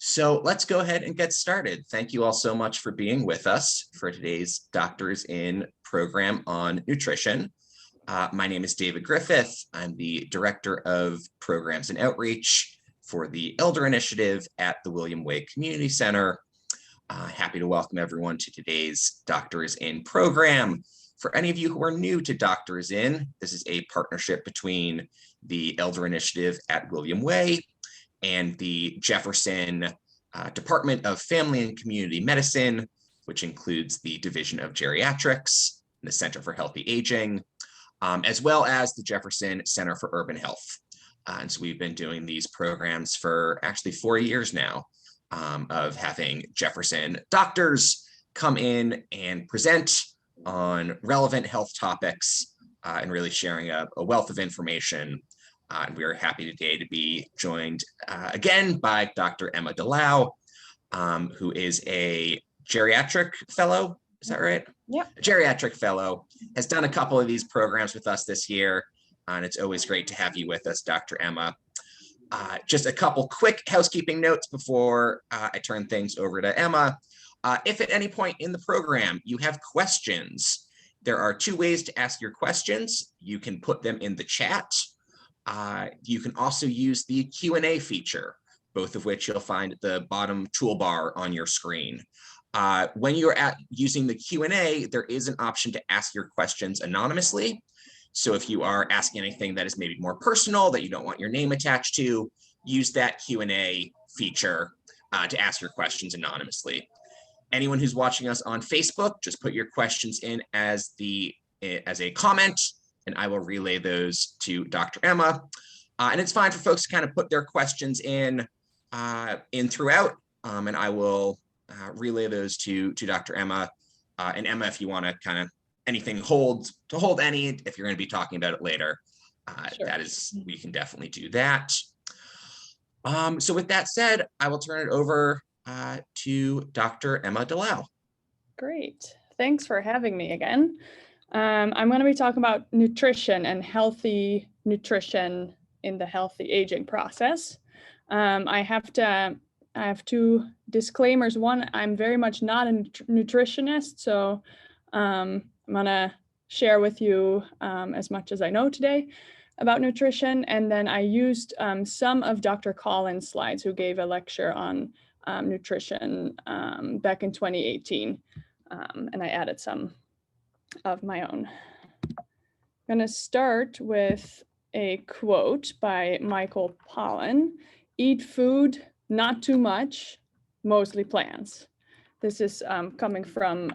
So let's go ahead and get started. Thank you all so much for being with us for today's Doctors in program on nutrition. My name is David Griffith. I'm the Director of Programs and Outreach for the Elder Initiative at the William Way Community Center. Happy to welcome everyone to today's Doctors in program. For any of you who are new to Doctors in, this is a partnership between the Elder Initiative at William Way and the Jefferson Department of Family and Community Medicine, which includes the Division of Geriatrics, the Center for Healthy Aging, as well as the Jefferson Center for Urban Health. And so we've been doing these programs for actually 4 years now, of having Jefferson doctors come in and present on relevant health topics and really sharing a wealth of information. And we are happy today to be joined again by Dr. Emma DeLau, who is a geriatric fellow. Is that right? Yeah. A geriatric fellow, has done a couple of these programs with us this year, and it's always great to have you with us, Dr. Emma. Just a couple quick housekeeping notes before I turn things over to Emma. If at any point in the program you have questions, there are 2 ways to ask your questions. You can put them in the chat. You can also use the Q&A feature, both of which you'll find at the bottom toolbar on your screen. When you're using the Q&A, there is an option to ask your questions anonymously. So if you are asking anything that is maybe more personal that you don't want your name attached to, use that Q&A feature to ask your questions anonymously. Anyone who's watching us on Facebook, just put your questions in as a comment, and I will relay those to Dr. Emma. And it's fine for folks to kind of put their questions in throughout, and I will relay those to Dr. Emma. And Emma, if you want to kind of anything hold any, if you're going to be talking about it later, sure. We can definitely do that. So with that said, I will turn it over to Dr. Emma DeLau. Great. Thanks for having me again. I'm going to be talking about nutrition and healthy nutrition in the healthy aging process. I have 2 disclaimers. One, I'm very much not a nutritionist, so I'm going to share with you as much as I know today about nutrition. And then I used some of Dr. Pollan's slides, who gave a lecture on nutrition back in 2018, and I added some of my own. I'm going to start with a quote by Michael Pollan: "Eat food, not too much, mostly plants." This is coming from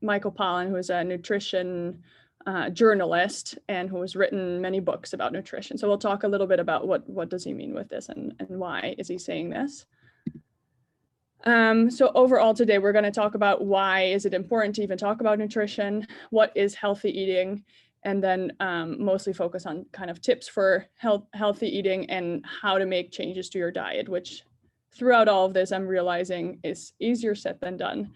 Michael Pollan, who is a nutrition journalist and who has written many books about nutrition. So we'll talk a little bit about what does he mean with this and why is he saying this. So overall today, we're going to talk about why is it important to even talk about nutrition, what is healthy eating, and then mostly focus on kind of tips for healthy eating and how to make changes to your diet, which throughout all of this, I'm realizing is easier said than done.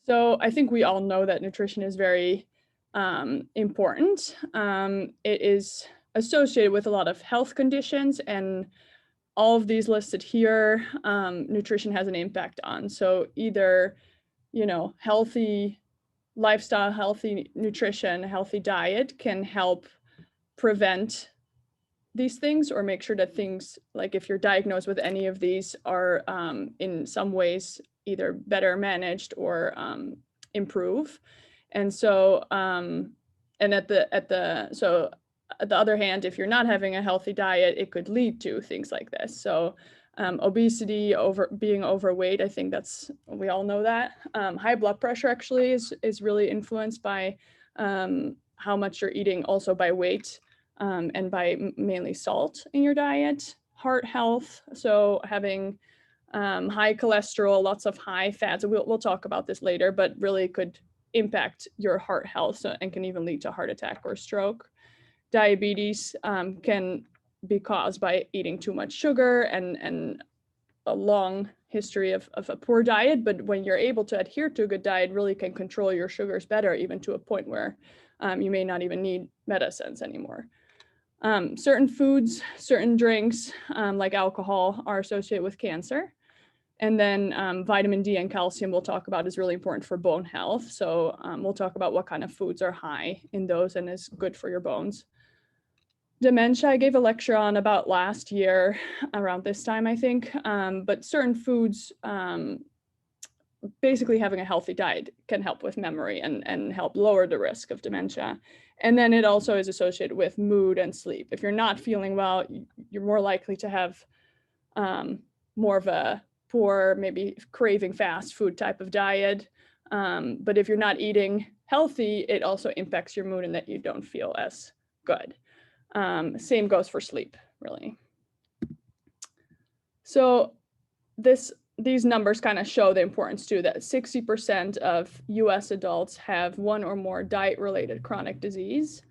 So I think we all know that nutrition is very important. It is associated with a lot of health conditions, and all of these listed here, nutrition has an impact on. So either, healthy lifestyle, healthy nutrition, healthy diet can help prevent these things, or make sure that things, like if you're diagnosed with any of these, are in some ways either better managed or improve. And so, and at the other hand, if you're not having a healthy diet, it could lead to things like this. So obesity, being overweight, I think we all know that. High blood pressure actually is really influenced by how much you're eating, also by weight, and by mainly salt in your diet. Heart health, so having high cholesterol, lots of high fats. We'll talk about this later, but really could impact your heart health, and can even lead to heart attack or stroke. Diabetes can be caused by eating too much sugar and a long history of a poor diet, but when you're able to adhere to a good diet, really can control your sugars better, even to a point where you may not even need medicines anymore. Certain foods, certain drinks, like alcohol, are associated with cancer. And then vitamin D and calcium we'll talk about is really important for bone health. So we'll talk about what kind of foods are high in those and is good for your bones. Dementia, I gave a lecture on about last year around this time, I think. But certain foods, basically having a healthy diet can help with memory and help lower the risk of dementia. And then it also is associated with mood and sleep. If you're not feeling well, you're more likely to have more of a poor, maybe craving fast food type of diet. But if you're not eating healthy, it also impacts your mood and that you don't feel as good. Same goes for sleep, really. So these numbers kind of show the importance too, that 60% of US adults have one or more diet-related chronic disease,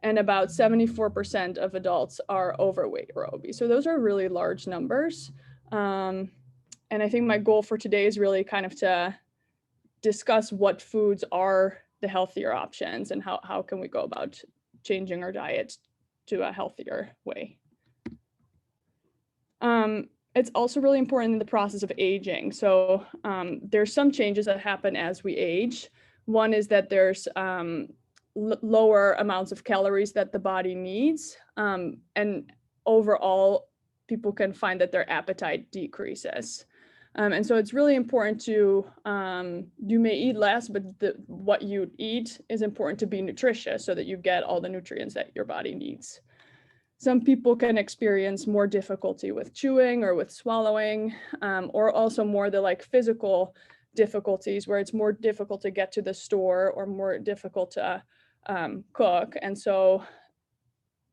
and about 74% of adults are overweight or obese. So those are really large numbers. And I think my goal for today is really kind of to discuss what foods are the healthier options and how can we go about changing our diet to a healthier way. It's also really important in the process of aging. So there's some changes that happen as we age. One is that there's lower amounts of calories that the body needs. And overall, people can find that their appetite decreases. And so it's really important to, you may eat less, but what you eat is important to be nutritious so that you get all the nutrients that your body needs. Some people can experience more difficulty with chewing or with swallowing, or also more the like physical difficulties where it's more difficult to get to the store or more difficult to cook. And so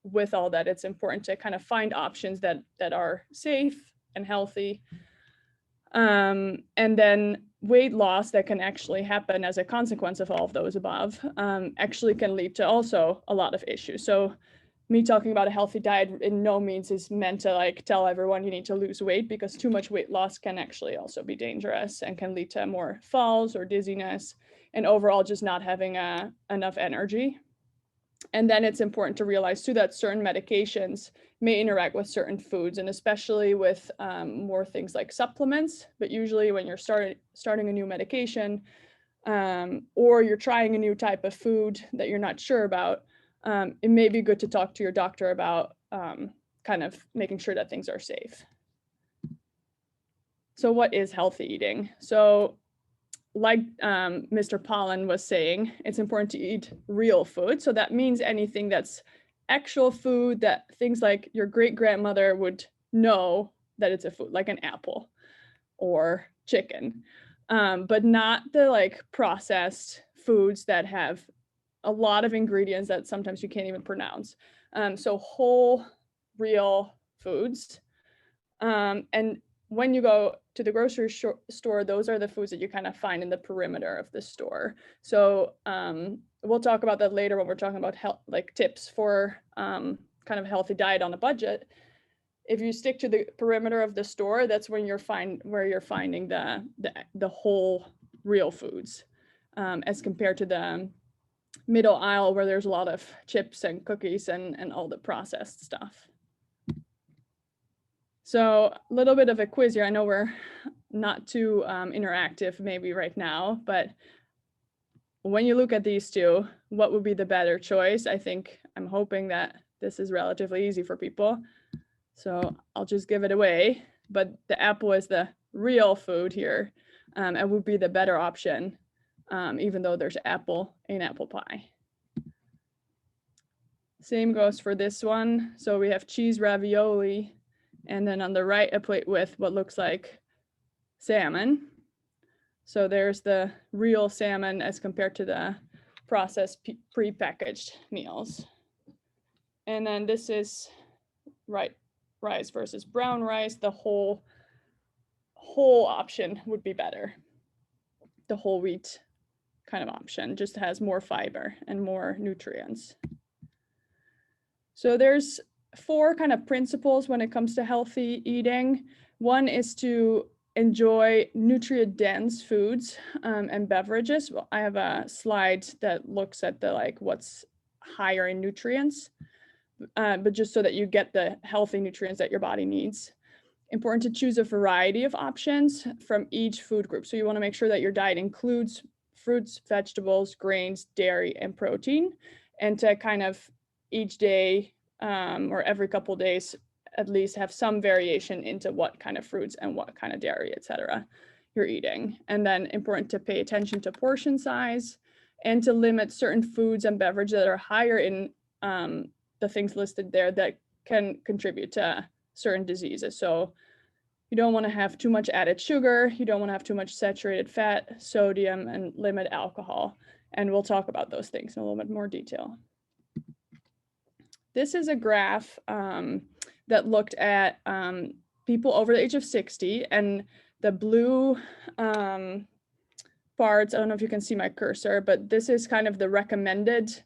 with all that, it's important to kind of find options that are safe and healthy. And then weight loss that can actually happen as a consequence of all of those above actually can lead to also a lot of issues. So me talking about a healthy diet in no means is meant to like tell everyone you need to lose weight, because too much weight loss can actually also be dangerous and can lead to more falls or dizziness and overall just not having enough energy. And then it's important to realize too that certain medications may interact with certain foods, and especially with more things like supplements. But usually when you're starting a new medication or you're trying a new type of food that you're not sure about, it may be good to talk to your doctor about kind of making sure that things are safe. So what is healthy eating? So like Mr. Pollan was saying, it's important to eat real food. So that means anything that's actual food, that things like your great-grandmother would know that it's a food, like an apple or chicken, but not the like processed foods that have a lot of ingredients that sometimes you can't even pronounce. So whole, real foods. And when you go to the grocery store, those are the foods that you kind of find in the perimeter of the store. So we'll talk about that later when we're talking about health, like tips for kind of healthy diet on a budget. If you stick to the perimeter of the store, that's when you're finding the whole real foods, as compared to the middle aisle where there's a lot of chips and cookies and all the processed stuff. So a little bit of a quiz here. I know we're not too interactive maybe right now, but when you look at these two, what would be the better choice? I'm hoping that this is relatively easy for people. So I'll just give it away, but the apple is the real food here and would be the better option, even though there's apple in apple pie. Same goes for this one. So we have cheese ravioli, and then on the right, a plate with what looks like salmon. So there's the real salmon as compared to the processed prepackaged meals. And then this is rice versus brown rice. The whole option would be better. The whole wheat kind of option just has more fiber and more nutrients. So there's 4 kind of principles when it comes to healthy eating. One is to enjoy nutrient-dense foods and beverages. Well, I have a slide that looks at the what's higher in nutrients. but just so that you get the healthy nutrients that your body needs. Important to choose a variety of options from each food group. So you want to make sure that your diet includes fruits, vegetables, grains, dairy, and protein, and to kind of each day or every couple of days at least have some variation into what kind of fruits and what kind of dairy, etc. you're eating. And then important to pay attention to portion size and to limit certain foods and beverages that are higher in the things listed there that can contribute to certain diseases. So you don't want to have too much added sugar, you don't want to have too much saturated fat, sodium, and limit alcohol. And we'll talk about those things in a little bit more detail. This is a graph that looked at people over the age of 60, and the blue parts, I don't know if you can see my cursor, but this is kind of the recommended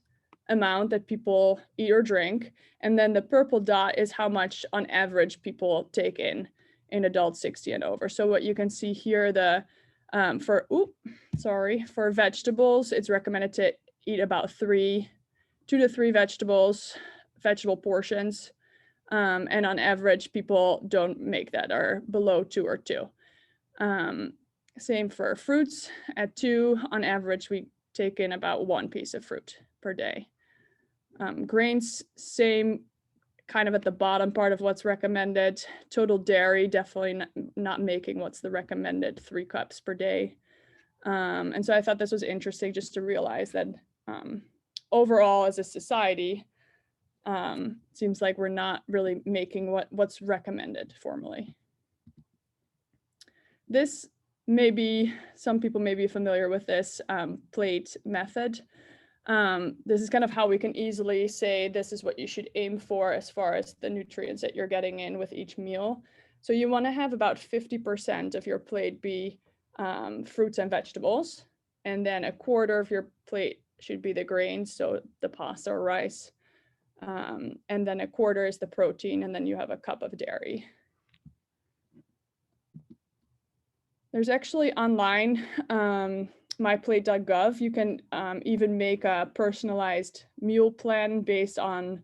amount that people eat or drink. And then the purple dot is how much on average people take in adults 60 and over. So what you can see here, for vegetables, it's recommended to eat about 2 to 3 vegetable portions. And on average, people don't make that, or below 2 or 2. Same for fruits. At 2, on average, we take in about 1 piece of fruit per day. Grains, same, kind of at the bottom part of what's recommended. Total dairy, definitely not making what's the recommended 3 cups per day. And so I thought this was interesting just to realize that overall as a society, seems like we're not really making what's recommended formally. This some people may be familiar with this plate method. This is kind of how we can easily say this is what you should aim for as far as the nutrients that you're getting in with each meal. So you want to have about 50% of your plate be fruits and vegetables, and then a quarter of your plate should be the grains, so the pasta or rice, and then a quarter is the protein, and then you have a cup of dairy. There's actually online, MyPlategov, you can even make a personalized meal plan based on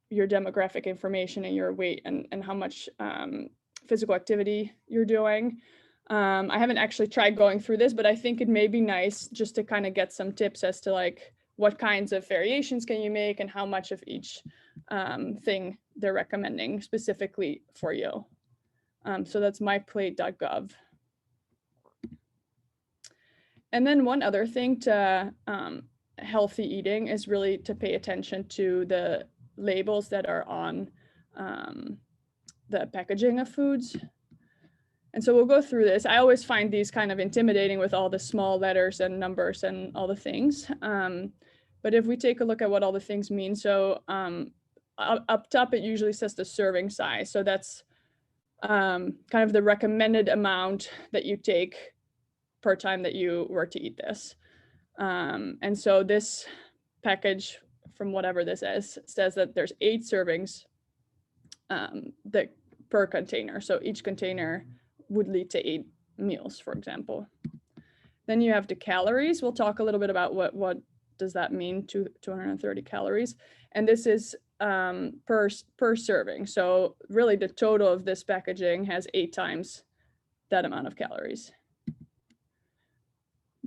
your demographic information and your weight and how much physical activity you're doing. I haven't actually tried going through this, but I think it may be nice just to kind of get some tips as to like what kinds of variations can you make and how much of each thing they're recommending specifically for you. So that's MyPlate.gov. And then one other thing to healthy eating is really to pay attention to the labels that are on the packaging of foods. And so we'll go through this. I always find these kind of intimidating with all the small letters and numbers and all the things. But if we take a look at what all the things mean, so up top, it usually says the serving size. So that's kind of the recommended amount that you take per time that you were to eat this. And so this package, from whatever this is, says that there's 8 servings per container. So each container would lead to 8 meals, for example. Then you have the calories. We'll talk a little bit about what does that mean, 230 calories. And this is per serving. So really the total of this packaging has 8 times that amount of calories.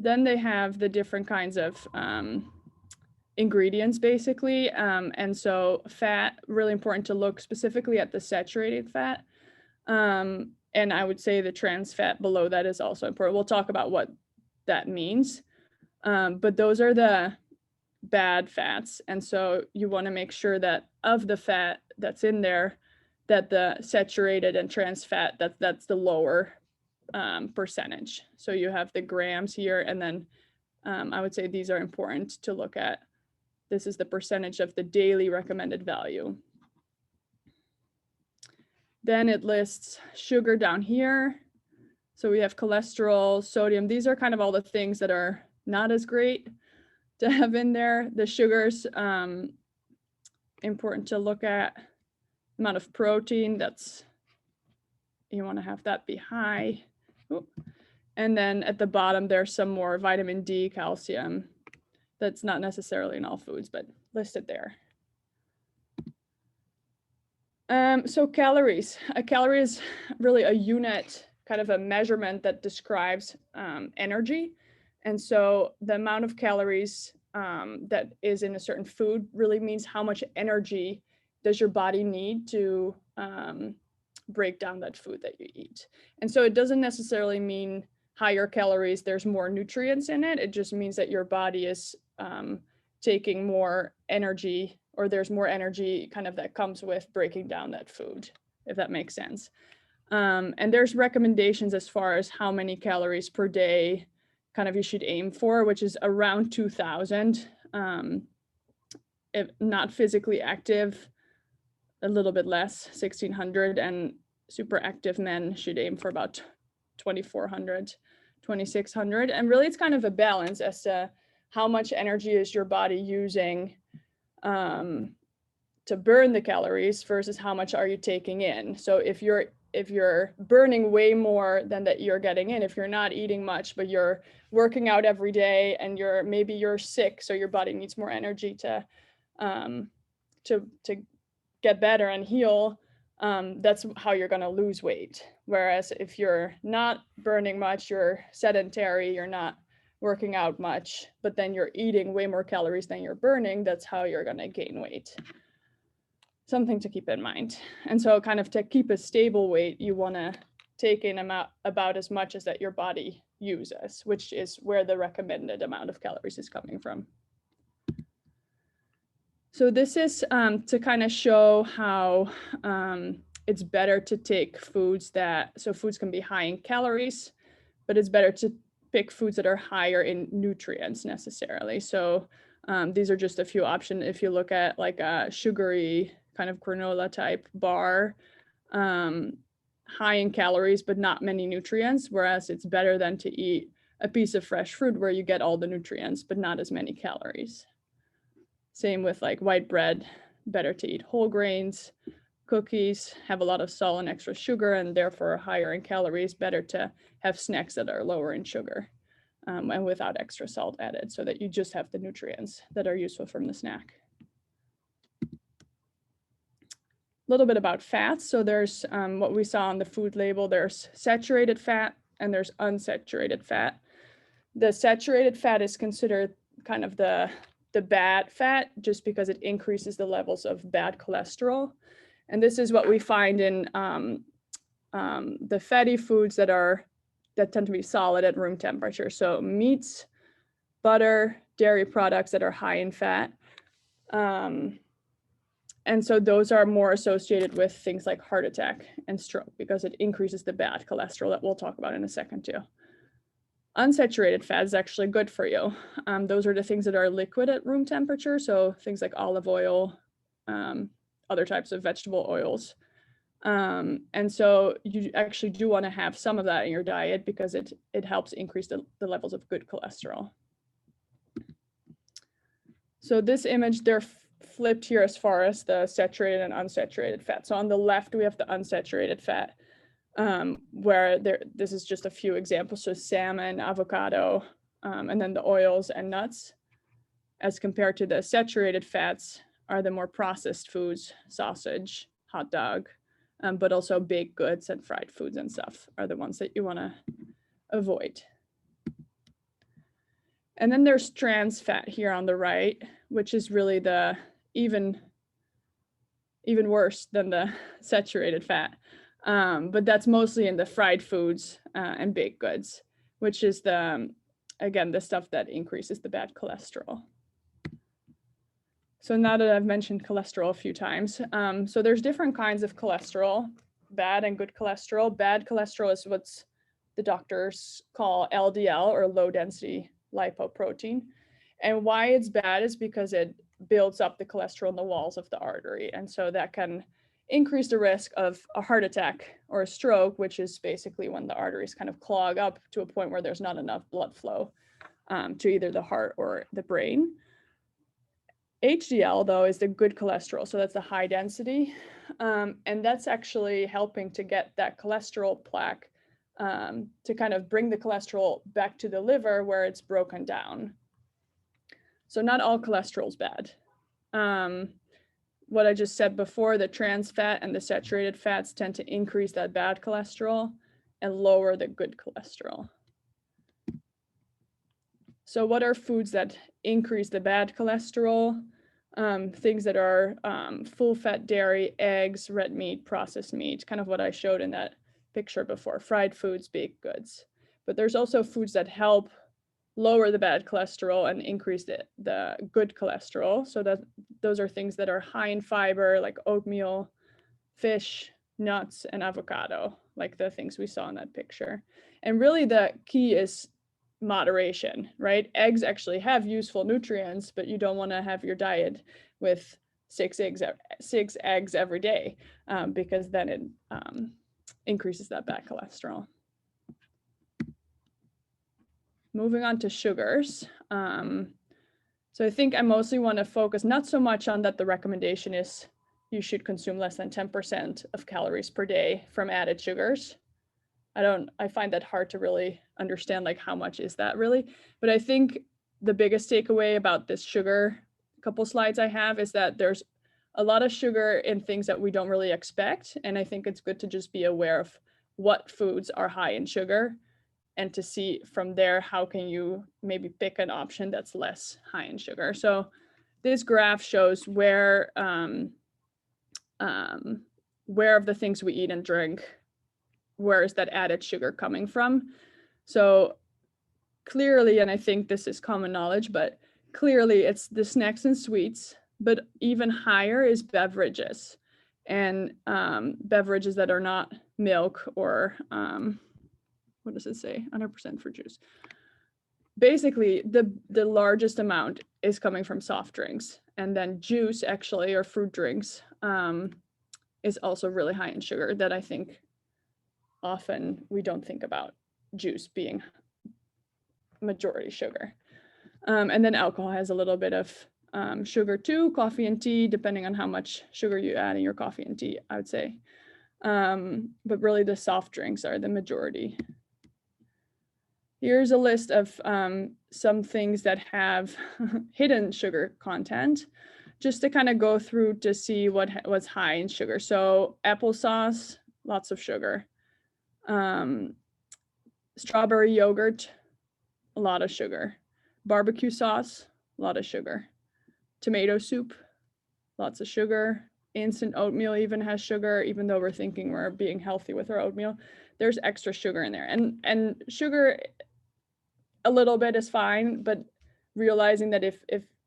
Then they have the different kinds of ingredients, basically. And so fat, really important to look specifically at the saturated fat. And I would say the trans fat below that is also important. We'll talk about what that means. But those are the bad fats. And so you want to make sure that of the fat that's in there, that the saturated and trans fat, that's the lower percentage. So you have the grams here, and then I would say these are important to look at. This is the percentage of the daily recommended value. Then it lists sugar down here. So we have cholesterol, sodium. These are kind of all the things that are not as great to have in there. The sugars, important to look at. Amount of protein, you want to have that be high. Ooh. And then at the bottom, there's some more vitamin D, calcium. That's not necessarily in all foods, but listed there. So calories. A calorie is really a unit, kind of a measurement that describes energy. And so the amount of calories that is in a certain food really means how much energy does your body need to break down that food that you eat. And so it doesn't necessarily mean higher calories, there's more nutrients in it. It just means that your body is taking more energy, or there's more energy kind of that comes with breaking down that food, if that makes sense. And there's recommendations as far as how many calories per day kind of you should aim for, which is around 2,000. If not physically active, a little bit less, 1,600, and super active men should aim for about 2,400, 2,600. And really it's kind of a balance as to how much energy is your body using to burn the calories versus how much are you taking in. So if you're burning way more than that you're getting in, if you're not eating much, but you're working out every day and maybe you're sick, so your body needs more energy to get better and heal, that's how you're going to lose weight. Whereas if you're not burning much, you're sedentary, you're not working out much, but then you're eating way more calories than you're burning, that's how you're going to gain weight. Something to keep in mind. And so kind of to keep a stable weight, you want to take in about as much as that your body uses, which is where the recommended amount of calories is coming from. So this is to kind of show how it's better to take foods so foods can be high in calories, but it's better to pick foods that are higher in nutrients necessarily. So these are just a few options. If you look at like a sugary kind of granola type bar, high in calories, but not many nutrients, whereas it's better than to eat a piece of fresh fruit where you get all the nutrients, but not as many calories. Same with like white bread, better to eat whole grains. Cookies have a lot of salt and extra sugar and therefore higher in calories, better to have snacks that are lower in sugar and without extra salt added, so that you just have the nutrients that are useful from the snack. A little bit about fats. So there's what we saw on the food label, there's saturated fat and there's unsaturated fat. The saturated fat is considered kind of the bad fat, just because it increases the levels of bad cholesterol. And this is what we find in the fatty foods that tend to be solid at room temperature. So meats, butter, dairy products that are high in fat. And so those are more associated with things like heart attack and stroke, because it increases the bad cholesterol that we'll talk about in a second too. Unsaturated fat is actually good for you. Those are the things that are liquid at room temperature. So things like olive oil, other types of vegetable oils. And so you actually do want to have some of that in your diet because it helps increase the levels of good cholesterol. So this image, they're flipped here as far as the saturated and unsaturated fat. So on the left, we have the unsaturated fat, where this is just a few examples. So salmon, avocado, and then the oils and nuts, as compared to the saturated fats are the more processed foods, sausage, hot dog, but also baked goods and fried foods and stuff are the ones that you want to avoid. And then there's trans fat here on the right, which is really the even worse than the saturated fat. But that's mostly in the fried foods and baked goods, which is again, the stuff that increases the bad cholesterol. So now that I've mentioned cholesterol a few times, so there's different kinds of cholesterol, bad and good cholesterol. Bad cholesterol is what's the doctors call LDL, or low density lipoprotein. And why it's bad is because it builds up the cholesterol in the walls of the artery. And so that can increase the risk of a heart attack or a stroke, which is basically when the arteries kind of clog up to a point where there's not enough blood flow to either the heart or the brain. HDL, though, is the good cholesterol. So that's the high density. And that's actually helping to get that cholesterol plaque to kind of bring the cholesterol back to the liver where it's broken down. So not all cholesterol is bad. what I just said before, the trans fat and the saturated fats tend to increase that bad cholesterol and lower the good cholesterol. So what are foods that increase the bad cholesterol? Things that are full fat dairy, eggs, red meat, processed meat, kind of what I showed in that picture before, fried foods, baked goods. But there's also foods that help lower the bad cholesterol and increase the good cholesterol. So that those are things that are high in fiber, like oatmeal, fish, nuts, and avocado, like the things we saw in that picture. And really the key is moderation, right? Eggs actually have useful nutrients, but you don't want to have your diet with six eggs every day, because then it increases that bad cholesterol. Moving on to sugars. So I think I mostly want to focus not so much on that the recommendation is you should consume less than 10% of calories per day from added sugars. I find that hard to really understand, like how much is that really? But I think the biggest takeaway about this sugar couple slides I have is that there's a lot of sugar in things that we don't really expect. And I think it's good to just be aware of what foods are high in sugar and to see from there, how can you maybe pick an option that's less high in sugar. So this graph shows where of the things we eat and drink, where is that added sugar coming from? So clearly, and I think this is common knowledge, but clearly it's the snacks and sweets, but even higher is beverages, and beverages that are not milk or what does it say? 100% fruit juice. Basically, the largest amount is coming from soft drinks, and then juice actually, or fruit drinks, is also really high in sugar, that I think often we don't think about juice being majority sugar. And then alcohol has a little bit of sugar too, coffee and tea, depending on how much sugar you add in your coffee and tea, I would say. But really the soft drinks are the majority. Here's a list of some things that have hidden sugar content, just to kind of go through to see what was high in sugar. So applesauce, lots of sugar. Strawberry yogurt, a lot of sugar. Barbecue sauce, a lot of sugar. Tomato soup, lots of sugar. Instant oatmeal even has sugar, even though we're thinking we're being healthy with our oatmeal. There's extra sugar in there. And sugar, a little bit is fine, but realizing that if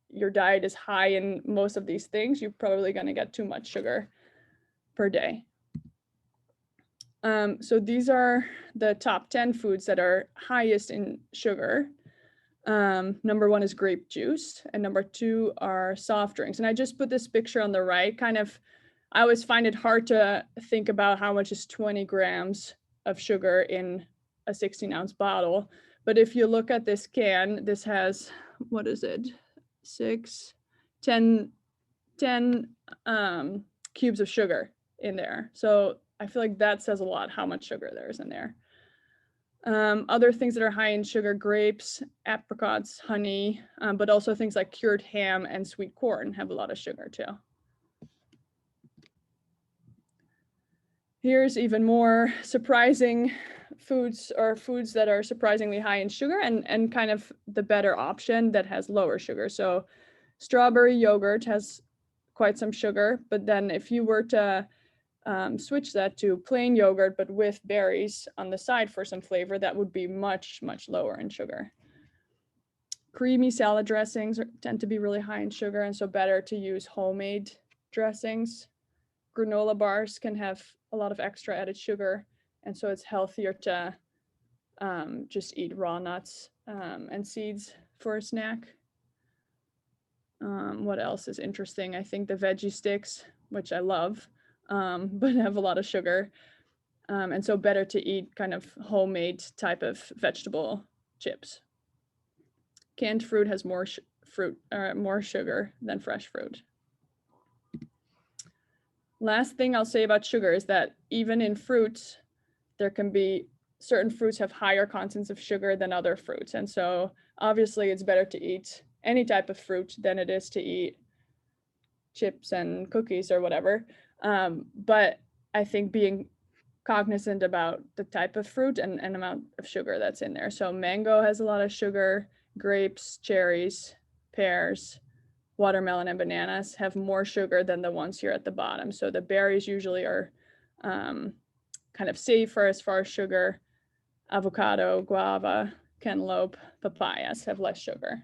your diet is high in most of these things, you're probably going to get too much sugar per day. So these are the top 10 foods that are highest in sugar. Number 1 is grape juice, and number 2 are soft drinks. And I just put this picture on the right. I always find it hard to think about how much is 20 grams of sugar in a 16-ounce bottle. But if you look at this can, this has, what is it? 10 cubes of sugar in there. So I feel like that says a lot how much sugar there is in there. Other things that are high in sugar: grapes, apricots, honey, but also things like cured ham and sweet corn have a lot of sugar too. Here's even more surprising foods, or foods that are surprisingly high in sugar, and kind of the better option that has lower sugar. So strawberry yogurt has quite some sugar, but then if you were to switch that to plain yogurt, but with berries on the side for some flavor, that would be much, much lower in sugar. Creamy salad dressings tend to be really high in sugar, and so better to use homemade dressings. Granola bars can have a lot of extra added sugar, and so it's healthier to just eat raw nuts and seeds for a snack. What else is interesting? I think the veggie sticks, which I love, but have a lot of sugar. And so better to eat kind of homemade type of vegetable chips. Canned fruit has more sugar than fresh fruit. Last thing I'll say about sugar is that even in fruits, there can be certain fruits have higher contents of sugar than other fruits. And so obviously it's better to eat any type of fruit than it is to eat chips and cookies or whatever. But I think being cognizant about the type of fruit and amount of sugar that's in there. So mango has a lot of sugar, grapes, cherries, pears, watermelon, and bananas have more sugar than the ones here at the bottom. So the berries usually are kind of safer as far as sugar. Avocado, guava, cantaloupe, papayas have less sugar.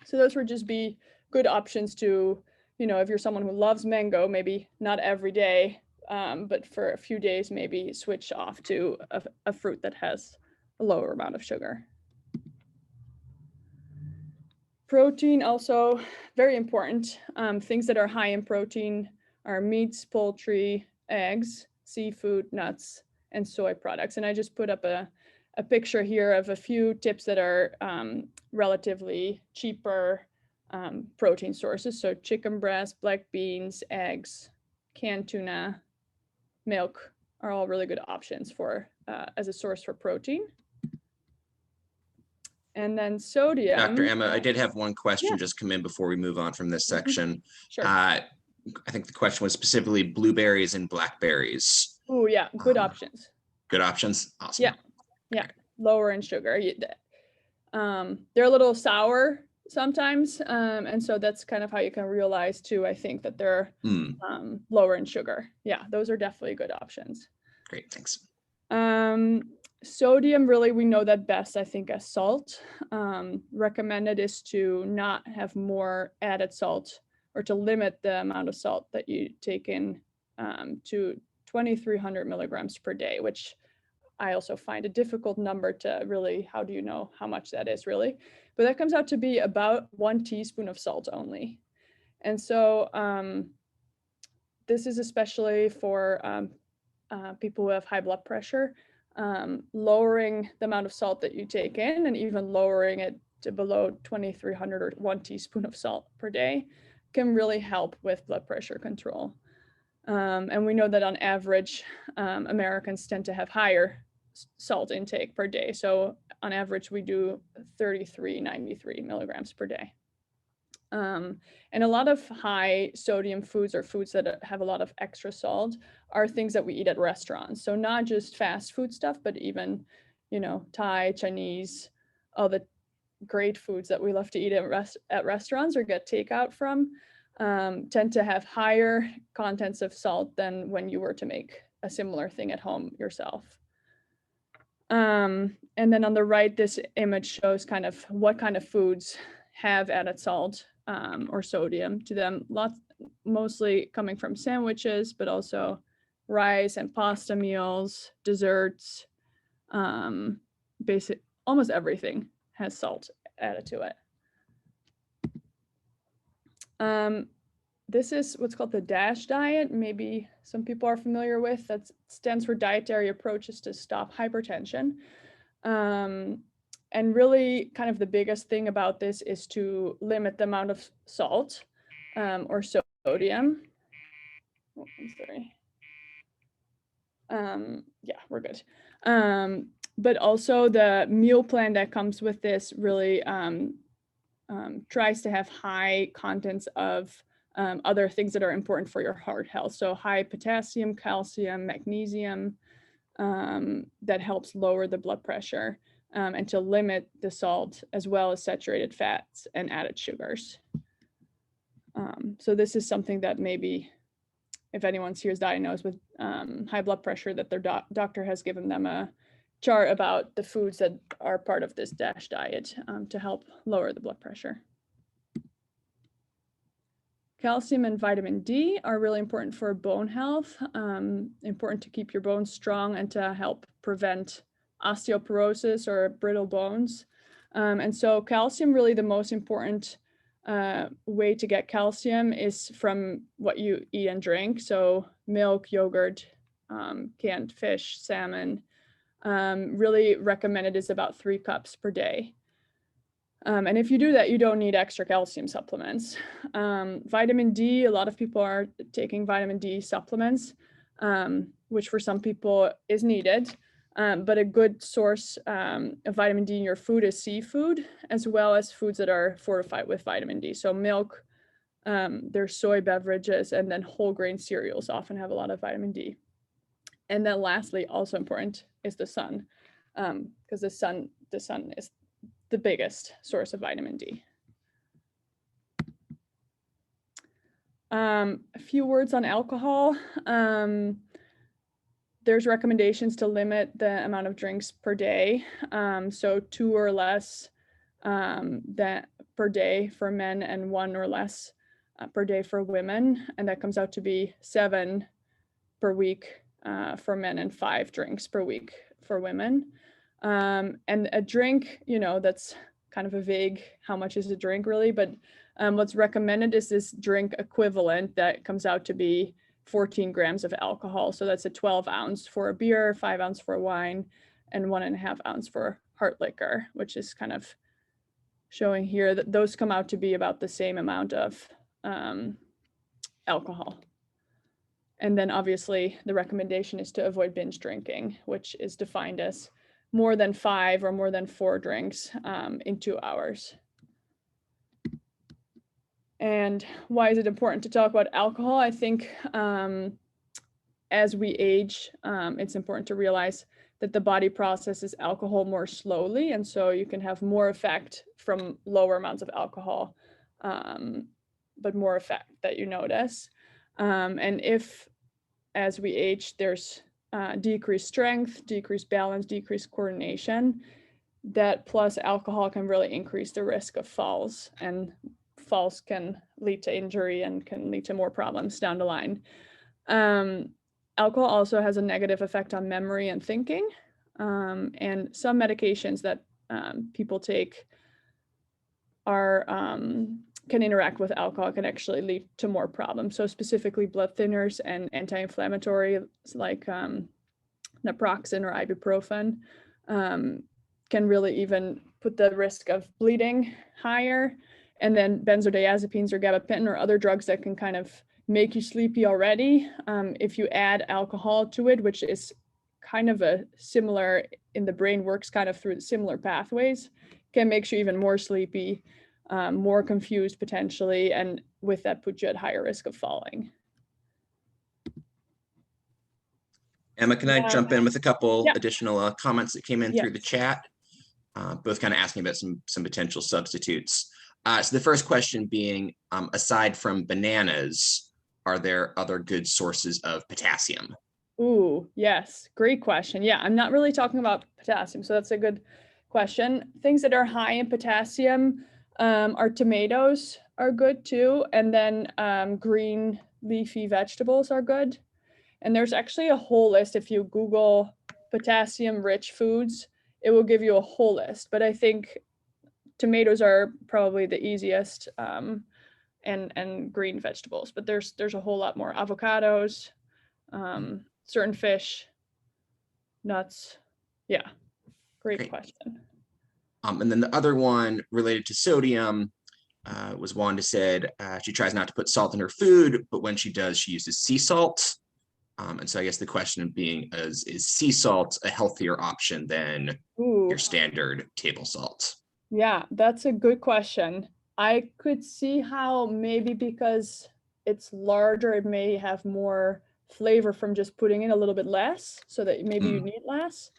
So those would just be good options to, if you're someone who loves mango, maybe not every day, but for a few days, maybe switch off to a fruit that has a lower amount of sugar. Protein also very important. Things that are high in protein are meats, poultry, eggs, seafood, nuts, and soy products. And I just put up a picture here of a few tips that are relatively cheaper protein sources. So chicken breast, black beans, eggs, canned tuna, milk are all really good options for as a source for protein. And then sodium. Dr. Emma, I did have one question just come in before we move on from this section. Sure. I think the question was specifically blueberries and blackberries. Oh yeah, good options. Good options. Awesome. Yeah. Lower in sugar. They're a little sour sometimes, and so that's kind of how you can realize too, I think, that they're lower in sugar. Yeah, those are definitely good options. Great, thanks. Sodium, really, we know that best, I think, as salt. Recommended is to not have more added salt, or to limit the amount of salt that you take in to 2,300 milligrams per day, which I also find a difficult number to really, how do you know how much that is really? But that comes out to be about 1 teaspoon of salt only. And so this is especially for people who have high blood pressure. Lowering the amount of salt that you take in, and even lowering it to below 2,300 or 1 teaspoon of salt per day, can really help with blood pressure control. And we know that on average, Americans tend to have higher salt intake per day. So on average, we do 3393 milligrams per day. And a lot of high sodium foods, or foods that have a lot of extra salt, are things that we eat at restaurants. So not just fast food stuff, but even, Thai, Chinese, all the great foods that we love to eat at restaurants or get takeout from, tend to have higher contents of salt than when you were to make a similar thing at home yourself. And then on the right, this image shows kind of what kind of foods have added salt or sodium to them, mostly coming from sandwiches, but also rice and pasta meals, desserts, almost everything has salt added to it. This is what's called the DASH diet. Maybe some people are familiar with. That stands for Dietary Approaches to Stop Hypertension. And really kind of the biggest thing about this is to limit the amount of salt or sodium. Oh, I'm sorry. Yeah, we're good. But also the meal plan that comes with this really tries to have high contents of other things that are important for your heart health. So high potassium, calcium, magnesium, that helps lower the blood pressure and to limit the salt, as well as saturated fats and added sugars. So this is something that maybe if anyone's here is diagnosed with high blood pressure, that their doctor has given them a chart about the foods that are part of this DASH diet to help lower the blood pressure. Calcium and vitamin D are really important for bone health, important to keep your bones strong and to help prevent osteoporosis or brittle bones. And so calcium, really the most important way to get calcium is from what you eat and drink. So milk, yogurt, canned fish, salmon. Really recommended is about 3 cups per day. And if you do that, you don't need extra calcium supplements. Vitamin D, a lot of people are taking vitamin D supplements, which for some people is needed. But a good source of vitamin D in your food is seafood, as well as foods that are fortified with vitamin D. So milk, There's soy beverages, and then whole grain cereals often have a lot of vitamin D. And then lastly, also important, is the sun, because the sun is the biggest source of vitamin D. A few words on alcohol. There's recommendations to limit the amount of drinks per day. So 2 or less that per day for men, and 1 or less per day for women. And that comes out to be 7 per week for men, and 5 drinks per week for women. And a drink, that's kind of a vague, how much is a drink really, but what's recommended is this drink equivalent that comes out to be 14 grams of alcohol. So that's a 12 ounce for a beer, 5 ounce for a wine, and 1.5 ounce for hard liquor, which is kind of showing here that those come out to be about the same amount of alcohol. And then obviously the recommendation is to avoid binge drinking, which is defined as more than 5 or more than 4 drinks in 2 hours. And why is it important to talk about alcohol? I think as we age, it's important to realize that the body processes alcohol more slowly. And so you can have more effect from lower amounts of alcohol, but more effect that you notice. And if, as we age, there's decreased strength, decreased balance, decreased coordination, that plus alcohol can really increase the risk of falls, and falls can lead to injury and can lead to more problems down the line. Alcohol also has a negative effect on memory and thinking, and some medications that people take are can interact with alcohol, can actually lead to more problems. So specifically blood thinners and anti-inflammatory like naproxen or ibuprofen can really even put the risk of bleeding higher. And then benzodiazepines or gabapentin or other drugs that can kind of make you sleepy already. If you add alcohol to it, which is kind of a similar, in the brain works kind of through similar pathways, can make you even more sleepy, more confused potentially, and with that put you at higher risk of falling. Emma, can I jump in with a couple additional comments that came in through the chat? Both kind of asking about some potential substitutes. So the first question being, aside from bananas, are there other good sources of potassium? Ooh, yes, great question. Yeah, I'm not really talking about potassium, so that's a good question. Things that are high in potassium are tomatoes are good too, and then green leafy vegetables are good. And there's actually a whole list. If you Google potassium-rich foods, it will give you a whole list. But I think tomatoes are probably the easiest, and green vegetables. But there's a whole lot more. Avocados, certain fish, nuts. Yeah, great question. And then the other one related to sodium was Wanda said she tries not to put salt in her food, but when she does, she uses sea salt. And so I guess the question being is sea salt a healthier option than your standard table salt? Yeah, that's a good question. I could see how maybe because it's larger, it may have more flavor from just putting in a little bit less, so that maybe you need less.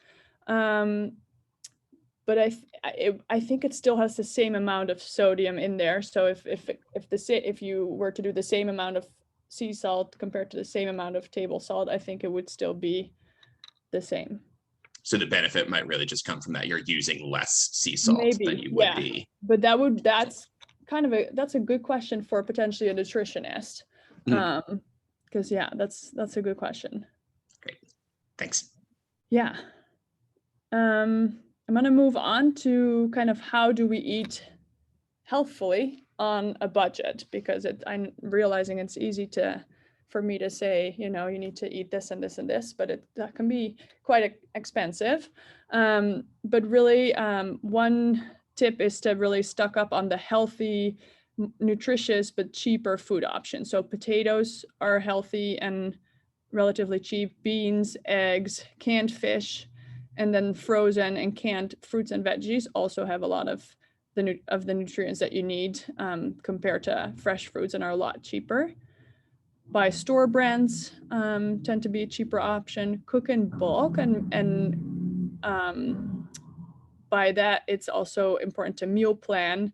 But I think it still has the same amount of sodium in there. So if you were to do the same amount of sea salt compared to the same amount of table salt, I think it would still be the same. So the benefit might really just come from that you're using less sea salt than you would be. But that's a good question for potentially a nutritionist. Because that's a good question. Great, thanks. Yeah. I'm gonna move on to kind of how do we eat healthfully on a budget, because I'm realizing it's easy for me to say, you need to eat this and this and this, but that can be quite expensive. But really, one tip is to really stock up on the healthy, nutritious, but cheaper food options. So potatoes are healthy and relatively cheap, beans, eggs, canned fish, and then frozen and canned fruits and veggies also have a lot of the nutrients that you need compared to fresh foods and are a lot cheaper. Buy store brands tend to be a cheaper option. Cook in bulk, and by that, it's also important to meal plan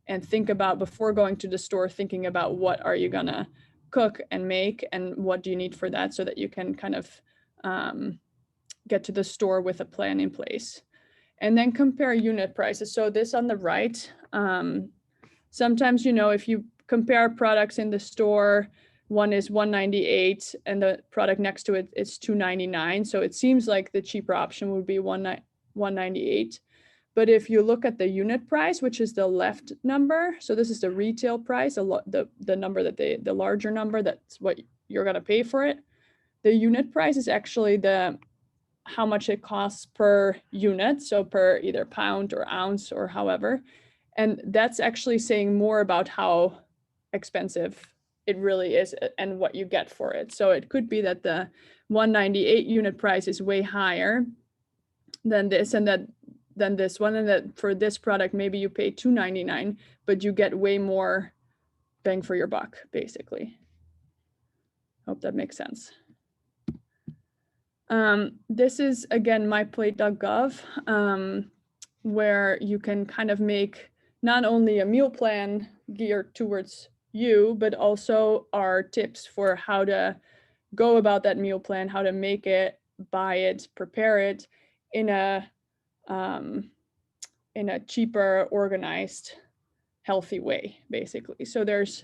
and think about, before going to the store, thinking about what are you gonna cook and make and what do you need for that, so that you can kind of get to the store with a plan in place. And then compare unit prices. So this on the right, sometimes, if you compare products in the store, one is $198 and the product next to it is $299. So it seems like the cheaper option would be $198. But if you look at the unit price, which is the left number, so this is the retail price, the number that the larger number, that's what you're gonna pay for it. The unit price is actually how much it costs per unit, so per either pound or ounce or however. And that's actually saying more about how expensive it really is and what you get for it. So it could be that the 198 unit price is way higher than this, and than this one, and that for this product maybe you pay $2.99, but you get way more bang for your buck, basically. Hope that makes sense. This is again MyPlategov, where you can kind of make not only a meal plan geared towards you, but also our tips for how to go about that meal plan, how to make it, buy it, prepare it in a cheaper, organized, healthy way, basically. So there's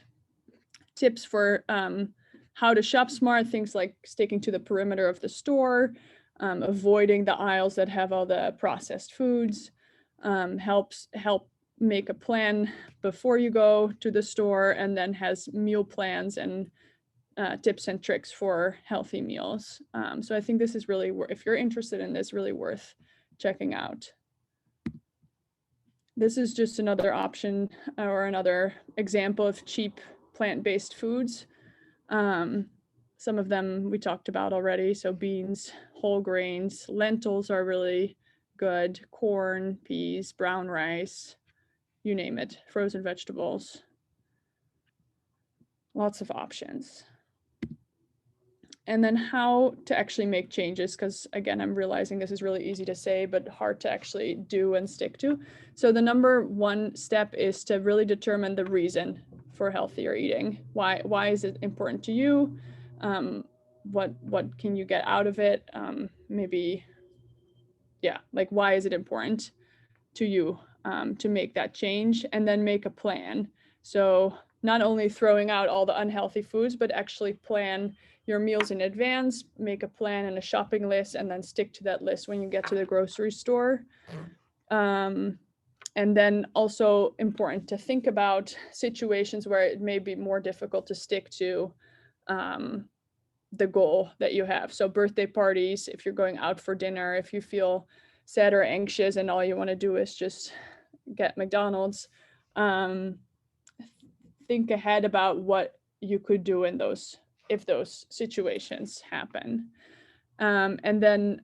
tips for how to shop smart, things like sticking to the perimeter of the store, avoiding the aisles that have all the processed foods, help make a plan before you go to the store, and then has meal plans and tips and tricks for healthy meals. So I think this is really, if you're interested in this, really worth checking out. This is just another option or another example of cheap plant-based foods. Some of them we talked about already. So beans, whole grains, lentils are really good. Corn, peas, brown rice, you name it, frozen vegetables. Lots of options. And then how to actually make changes, because again, I'm realizing this is really easy to say, but hard to actually do and stick to. So the number one step is to really determine the reason for healthier eating. Why is it important to you? What can you get out of it? Maybe, yeah, like why is it important to you to make that change, and then make a plan. So not only throwing out all the unhealthy foods, but actually plan your meals in advance, make a plan and a shopping list, and then stick to that list when you get to the grocery store. And then also important to think about situations where it may be more difficult to stick to the goal that you have. So birthday parties, if you're going out for dinner, if you feel sad or anxious and all you want to do is just get McDonald's, think ahead about what you could do in those, if those situations happen. And then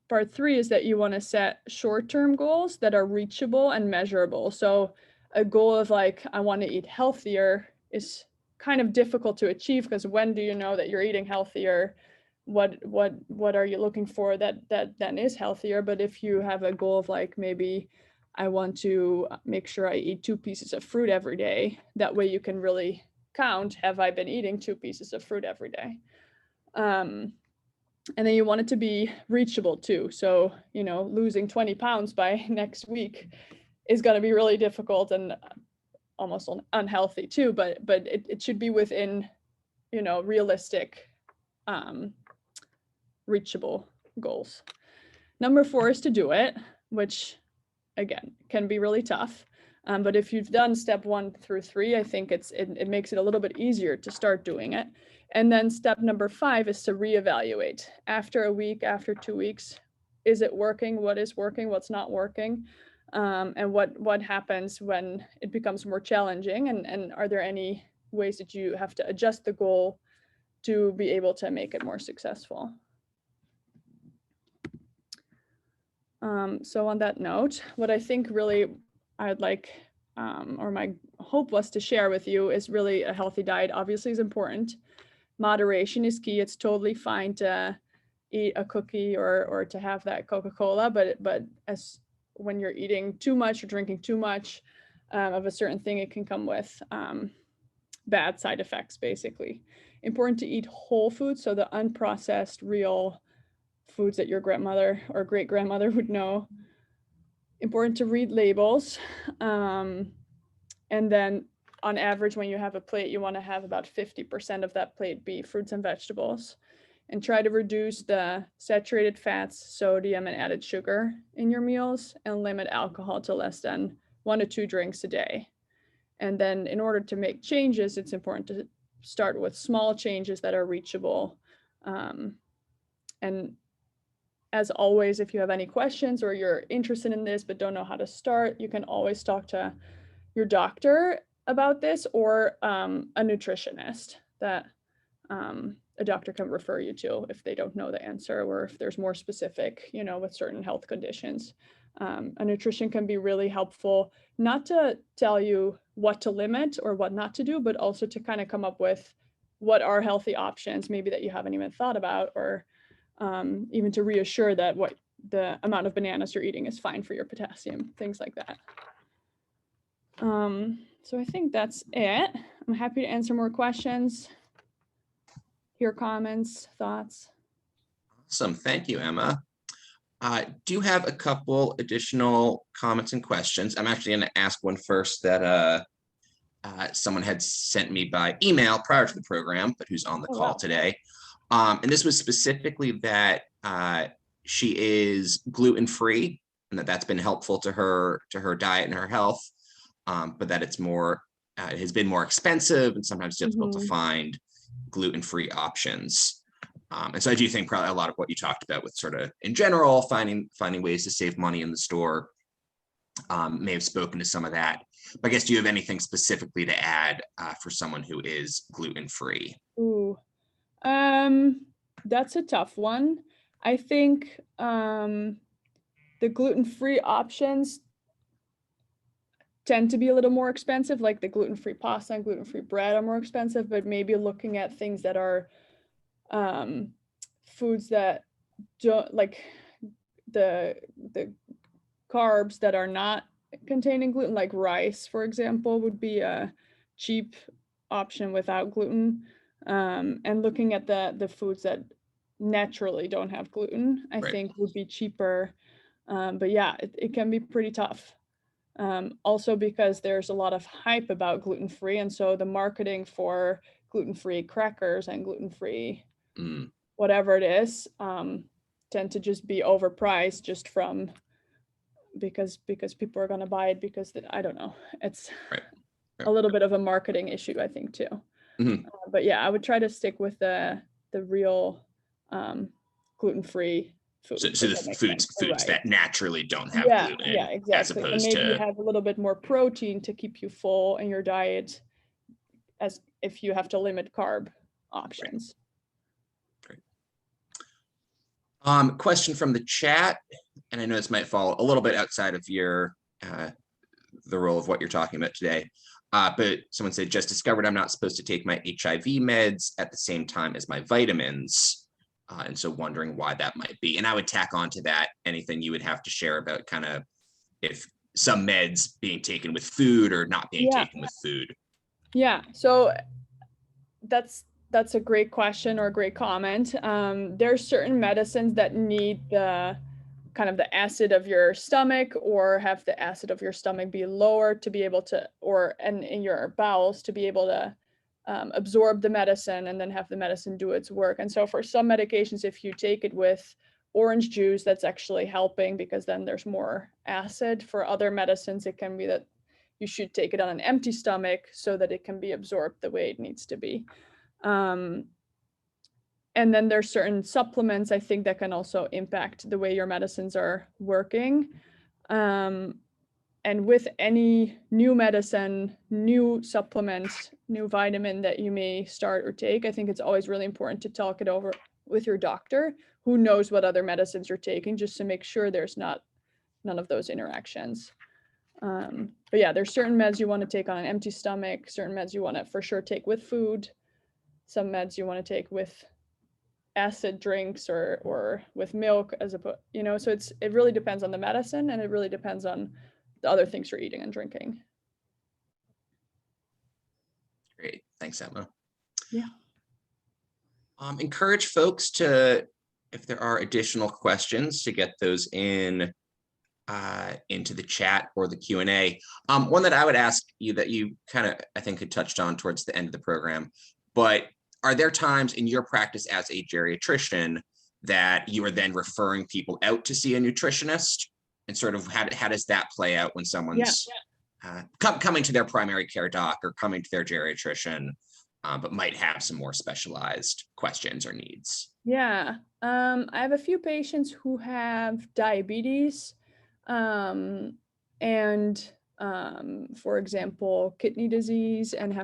part 3 is that you want to set short-term goals that are reachable and measurable. So a goal of like, I want to eat healthier is kind of difficult to achieve, because when do you know that you're eating healthier? What are you looking for that then is healthier? But if you have a goal of like, maybe I want to make sure I eat 2 pieces of fruit every day, that way you can really count, have I been eating 2 pieces of fruit every day? And then you want it to be reachable too. So, losing 20 pounds by next week is going to be really difficult and almost unhealthy too, but it should be within, realistic, reachable goals. Number 4 is to do it, which again can be really tough. But if you've done step 1 through 3, I think it makes it a little bit easier to start doing it. And then step number 5 is to reevaluate after a week, after 2 weeks. Is it working? What is working? What's not working? And what happens when it becomes more challenging? And are there any ways that you have to adjust the goal to be able to make it more successful? So on that note, what I think really I'd like or my hope was to share with you is really a healthy diet obviously is important. Moderation is key. It's totally fine to eat a cookie or to have that Coca-Cola, but as when you're eating too much or drinking too much of a certain thing, it can come with bad side effects, basically. Important to eat whole foods, so the unprocessed, real foods that your grandmother or great-grandmother would know. Important to read labels. And then on average, when you have a plate, you want to have about 50% of that plate be fruits and vegetables. And try to reduce the saturated fats, sodium, and added sugar in your meals, and limit alcohol to less than 1 to 2 drinks a day. And then in order to make changes, it's important to start with small changes that are reachable. And as always, if you have any questions or you're interested in this but don't know how to start, you can always talk to your doctor about this, or a nutritionist that a doctor can refer you to if they don't know the answer, or if there's more specific, with certain health conditions. A nutrition can be really helpful, not to tell you what to limit or what not to do, but also to kind of come up with what are healthy options, maybe that you haven't even thought about, or even to reassure that what the amount of bananas you're eating is fine for your potassium, things like that. So I think that's it. I'm happy to answer more questions, hear comments, thoughts. Awesome. Thank you, Emma. I do have a couple additional comments and questions. I'm actually going to ask one first that someone had sent me by email prior to the program, but who's on the call today. And this was specifically that she is gluten-free, and that's been helpful to her diet and her health, but that it's more, it has been more expensive and sometimes difficult to find gluten-free options. And so I do think probably a lot of what you talked about with sort of in general, finding ways to save money in the store may have spoken to some of that. But I guess, do you have anything specifically to add for someone who is gluten-free? Ooh, that's a tough one. I think the gluten-free options tend to be a little more expensive, like the gluten-free pasta and gluten-free bread are more expensive, but maybe looking at things that are foods that don't, like the carbs that are not containing gluten, like rice, for example, would be a cheap option without gluten. And looking at the foods that naturally don't have gluten, I think would be cheaper. But yeah, it can be pretty tough. Also because there's a lot of hype about gluten-free, and so the marketing for gluten-free crackers and gluten-free whatever it is tend to just be overpriced just from because people are going to buy it because I don't know, it's a little bit of a marketing issue, I think, too. But yeah, I would try to stick with the real gluten-free foods. So the foods that naturally don't have gluten. Yeah, exactly. As opposed and maybe to you have a little bit more protein to keep you full in your diet, as if you have to limit carb options. Great. Question from the chat, and I know this might fall a little bit outside of your the role of what you're talking about today. But someone said, just discovered I'm not supposed to take my HIV meds at the same time as my vitamins. And so wondering why that might be. And I would tack on to that anything you would have to share about kind of if some meds being taken with food or not being taken with food. Yeah, so that's a great question or a great comment. There's certain medicines that need the kind of the acid of your stomach, or have the acid of your stomach be lower to be able to, and in your bowels to be able to absorb the medicine and then have the medicine do its work. And so for some medications, if you take it with orange juice, that's actually helping because then there's more acid. For other medicines, it can be that you should take it on an empty stomach so that it can be absorbed the way it needs to be. And then there's certain supplements, I think, that can also impact the way your medicines are working. And with any new medicine, new supplement, new vitamin that you may start or take, I think it's always really important to talk it over with your doctor, who knows what other medicines you're taking, just to make sure there's none of those interactions. But yeah, there's certain meds you want to take on an empty stomach, certain meds you want to for sure take with food, some meds you want to take with acid drinks or with milk as opposed, so it really depends on the medicine, and it really depends on the other things you're eating and drinking. Great, thanks, Emma. Yeah. Encourage folks to, if there are additional questions, to get those in into the chat or the Q&A. One that I would ask you that you kind of, I think, had touched on towards the end of the program, but are there times in your practice as a geriatrician that you are then referring people out to see a nutritionist? And sort of how does that play out when someone's coming to their primary care doc or coming to their geriatrician, but might have some more specialized questions or needs? Yeah, I have a few patients who have diabetes, and for example, kidney disease, and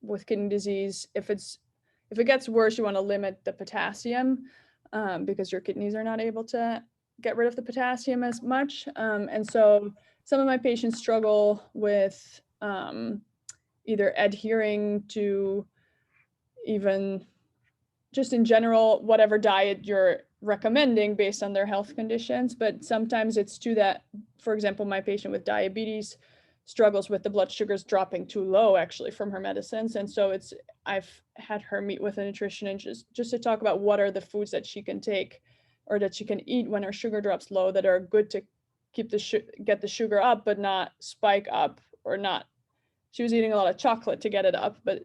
with kidney disease, if it gets worse, you want to limit the potassium, because your kidneys are not able to get rid of the potassium as much. And so some of my patients struggle with either adhering to, even just in general, whatever diet you're recommending based on their health conditions. But sometimes it's too that, for example, my patient with diabetes struggles with the blood sugars dropping too low actually from her medicines. And so I've had her meet with a nutritionist just to talk about what are the foods that she can take or that she can eat when her sugar drops low that are good to keep get the sugar up, but not spike up, or not. She was eating a lot of chocolate to get it up, but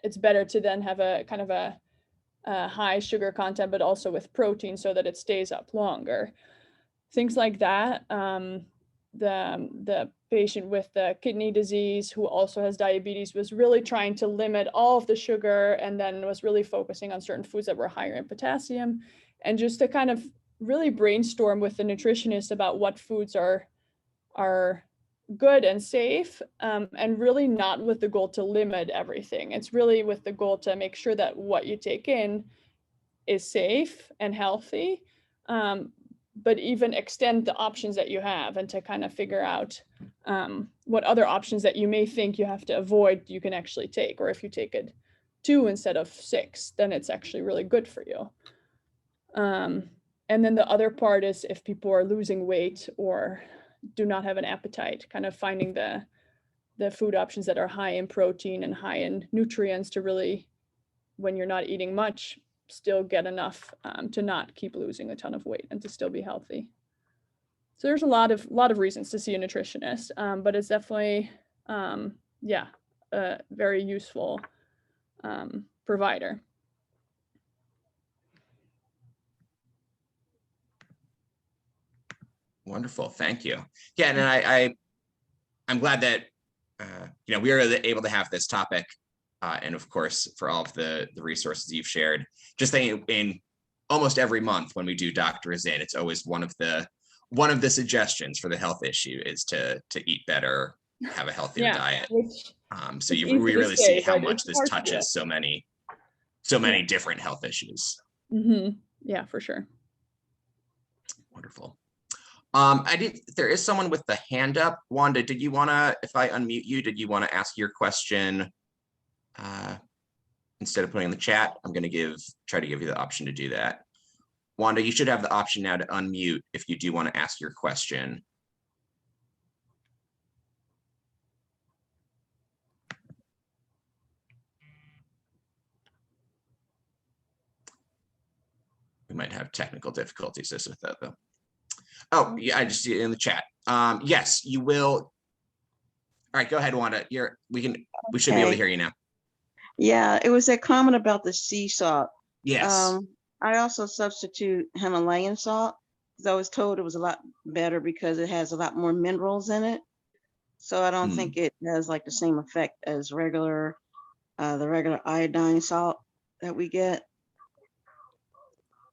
it's better to then have a kind of a high sugar content, but also with protein so that it stays up longer. Things like that. The patient with the kidney disease who also has diabetes was really trying to limit all of the sugar, and then was really focusing on certain foods that were higher in potassium, and just to kind of really brainstorm with the nutritionist about what foods are good and safe, and really not with the goal to limit everything. It's really with the goal to make sure that what you take in is safe and healthy, but even extend the options that you have, and to kind of figure out what other options that you may think you have to avoid you can actually take, or if you take it 2 instead of 6, then it's actually really good for you. And then the other part is if people are losing weight or do not have an appetite, kind of finding the food options that are high in protein and high in nutrients to really, when you're not eating much, still get enough to not keep losing a ton of weight and to still be healthy. So there's a lot of reasons to see a nutritionist, but it's definitely a very useful provider. Wonderful, thank you. Yeah, and I'm glad that we are able to have this topic, and of course for all of the resources you've shared. Just thinking, in almost every month when we do Dr. Is In, it's always one of the suggestions for the health issue is to eat better, have a healthier diet. So we really see how much this touches so many different health issues. Mm-hmm. Yeah, for sure. Wonderful. There is someone with the hand up. Wanda, did you want to, if I unmute you, did you want to ask your question instead of putting in the chat? I'm going to try to give you the option to do that. Wanda, you should have the option now to unmute if you do want to ask your question. We might have technical difficulties with that though. Oh, yeah, I just see it in the chat. Yes, you will. All right, go ahead, Wanda. We should be able to hear you now. Yeah, it was that comment about the sea salt. Yes. I also substitute Himalayan salt because I was told it was a lot better because it has a lot more minerals in it. So I don't think it has like the same effect as the regular iodine salt that we get.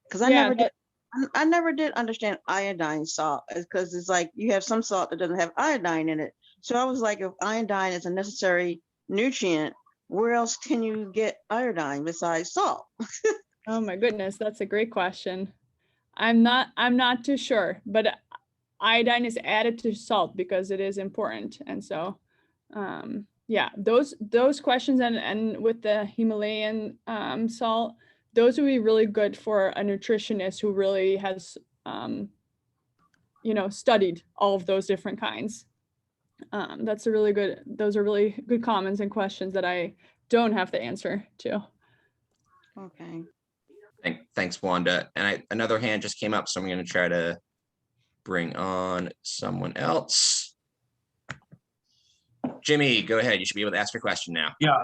Because I never did understand iodine salt, because it's like you have some salt that doesn't have iodine in it. So I was like, if iodine is a necessary nutrient, where else can you get iodine besides salt? Oh my goodness, that's a great question. I'm not too sure, but iodine is added to salt because it is important. And so, yeah, those questions and with the Himalayan salt, those would be really good for a nutritionist who really has, studied all of those different kinds. Those are really good comments and questions that I don't have the answer to. Okay. Thanks, Wanda. And another hand just came up, so I'm going to try to bring on someone else. Jimmy, go ahead. You should be able to ask your question now. Yeah,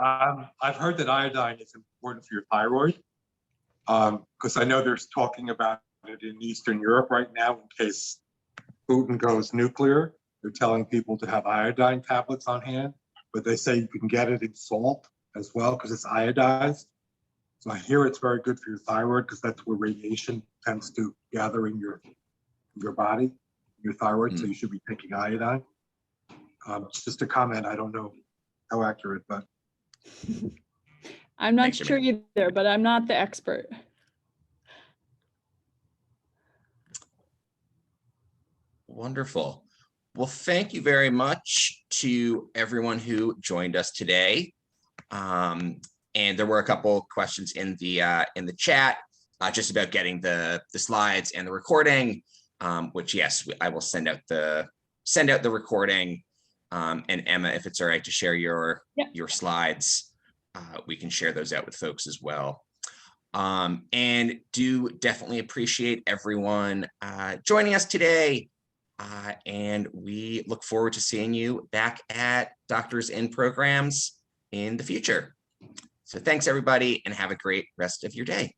I've heard that iodine is important for your thyroid, because I know there's talking about it in Eastern Europe right now in case Putin goes nuclear. They're telling people to have iodine tablets on hand, but they say you can get it in salt as well because it's iodized. So I hear it's very good for your thyroid because that's where radiation tends to gather in your body, your thyroid. So you should be taking iodine. Just a comment. I don't know how accurate, but I'm not sure either, but I'm not the expert. Wonderful. Well, thank you very much to everyone who joined us today. And there were a couple questions in the chat just about getting the slides and the recording, which yes, I will send out the recording. And Emma, if it's all right to share your slides, we can share those out with folks as well. And do definitely appreciate everyone joining us today. And we look forward to seeing you back at Doctors in Programs in the future. So thanks, everybody, and have a great rest of your day.